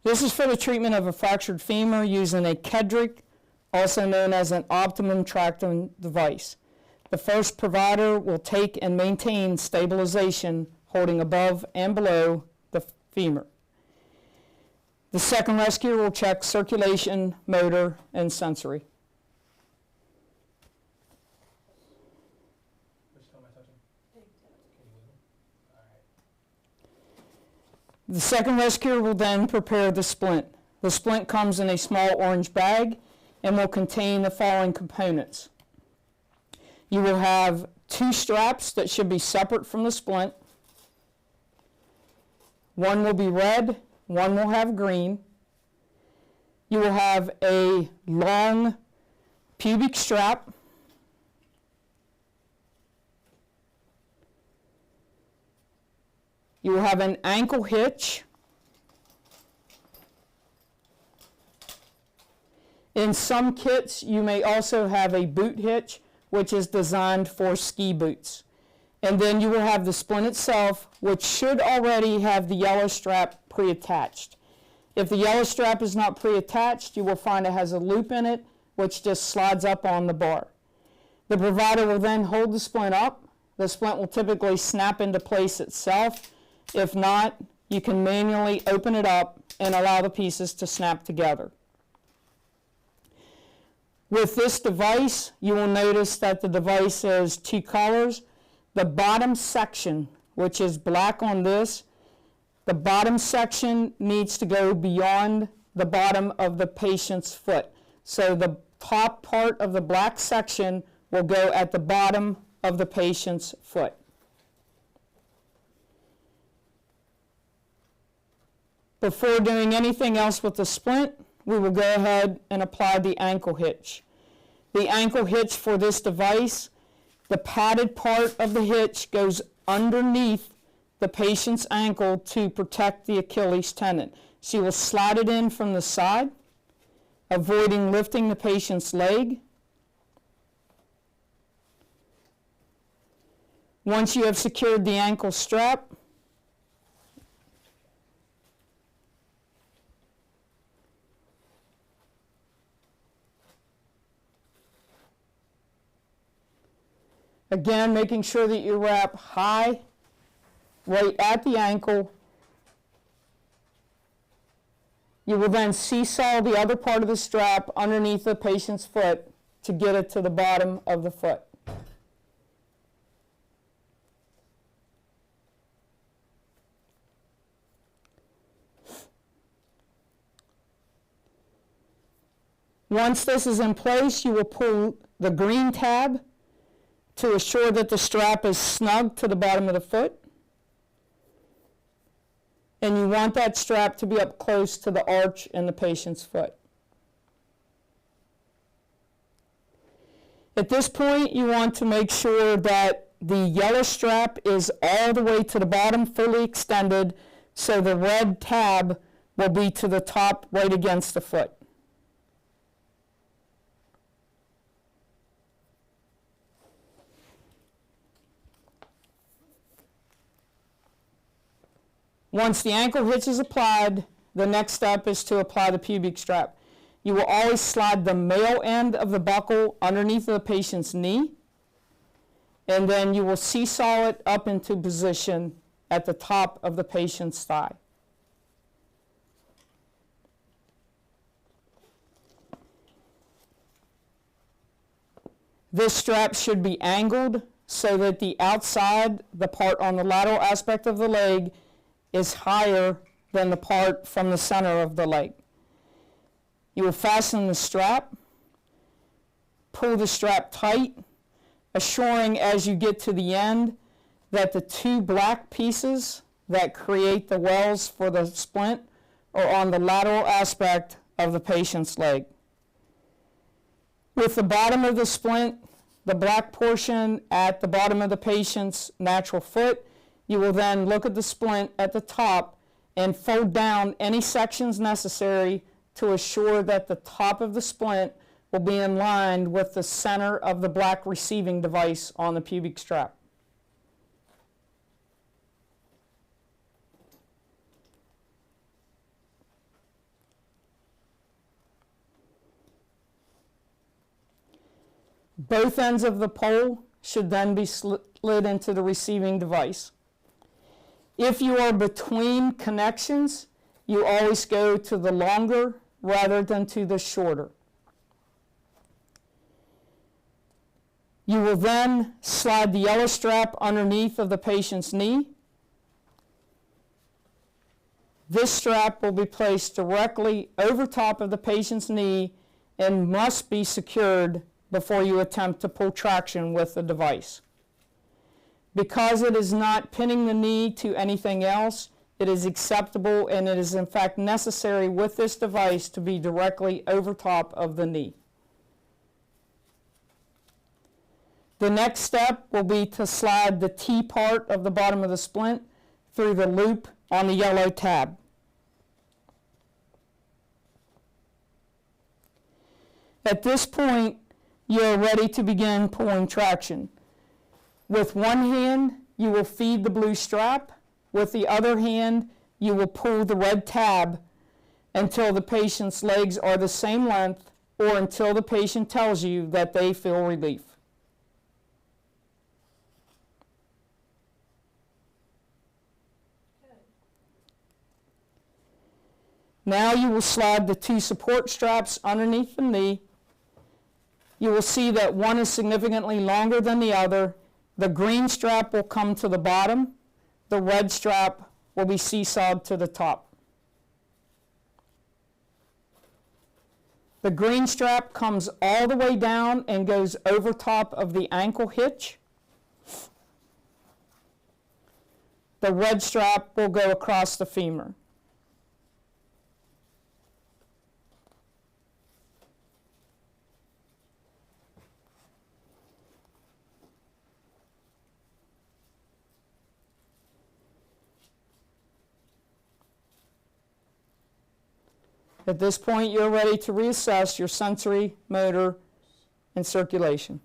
This is for the treatment of a fractured femur using a Kendrick, also known as an optimum traction device. The first provider will take and maintain stabilization holding above and below the femur. The second rescuer will check circulation, motor, and sensory. Which toe am I touching? Can you wiggle? All right. The second rescuer will then prepare the splint. The splint comes in a small orange bag and will contain the following components. You will have 2 straps that should be separate from the splint. One will be red, one will have green. You will have a long pubic strap. You will have an ankle hitch. In some kits, you may also have a boot hitch, which is designed for ski boots. And then you will have the splint itself, which should already have the yellow strap pre-attached. If the yellow strap is not pre-attached, you will find it has a loop in it, which just slides up on the bar. The provider will then hold the splint up. The splint will typically snap into place itself. If not, you can manually open it up and allow the pieces to snap together. With this device, you will notice that the device has 2 colors. The bottom section, which is black on this, the bottom section needs to go beyond the bottom of the patient's foot. So the top part of the black section will go at the bottom of the patient's foot. Before doing anything else with the splint, we will go ahead and apply the ankle hitch. The ankle hitch for this device, the padded part of the hitch goes underneath the patient's ankle to protect the Achilles tendon. So you will slide it in from the side, avoiding lifting the patient's leg. Once you have secured the ankle strap, again, making sure that you wrap high, right at the ankle. You will then seesaw the other part of the strap underneath the patient's foot to get it to the bottom of the foot. Once this is in place, you will pull the green tab to assure that the strap is snug to the bottom of the foot. And you want that strap to be up close to the arch in the patient's foot. At this point, you want to make sure that the yellow strap is all the way to the bottom, fully extended, so the red tab will be to the top right against the foot. Once the ankle hitch is applied, the next step is to apply the pubic strap. You will always slide the male end of the buckle underneath the patient's knee, and then you will seesaw it up into position at the top of the patient's thigh. This strap should be angled so that the outside, the part on the lateral aspect of the leg, is higher than the part from the center of the leg. You will fasten the strap, pull the strap tight, assuring as you get to the end that the 2 black pieces that create the wells for the splint are on the lateral aspect of the patient's leg. With the bottom of the splint, the black portion at the bottom of the patient's natural foot, you will then look at the splint at the top and fold down any sections necessary to assure that the top of the splint will be in line with the center of the black receiving device on the pubic strap. Both ends of the pole should then be slid into the receiving device. If you are between connections, you always go to the longer rather than to the shorter. You will then slide the yellow strap underneath of the patient's knee. This strap will be placed directly over top of the patient's knee and must be secured before you attempt to pull traction with the device. Because it is not pinning the knee to anything else, it is acceptable and it is in fact necessary with this device to be directly over top of the knee. The next step will be to slide the T part of the bottom of the splint through the loop on the yellow tab. At this point, you are ready to begin pulling traction. With one hand, you will feed the blue strap. With the other hand, you will pull the red tab until the patient's legs are the same length or until the patient tells you that they feel relief. Now you will slide the two support straps underneath the knee. You will see that one is significantly longer than the other. The green strap will come to the bottom. The red strap will be seesawed to the top. The green strap comes all the way down and goes over top of the ankle hitch. The red strap will go across the femur. At this point, you're ready to reassess your sensory, motor, and circulation.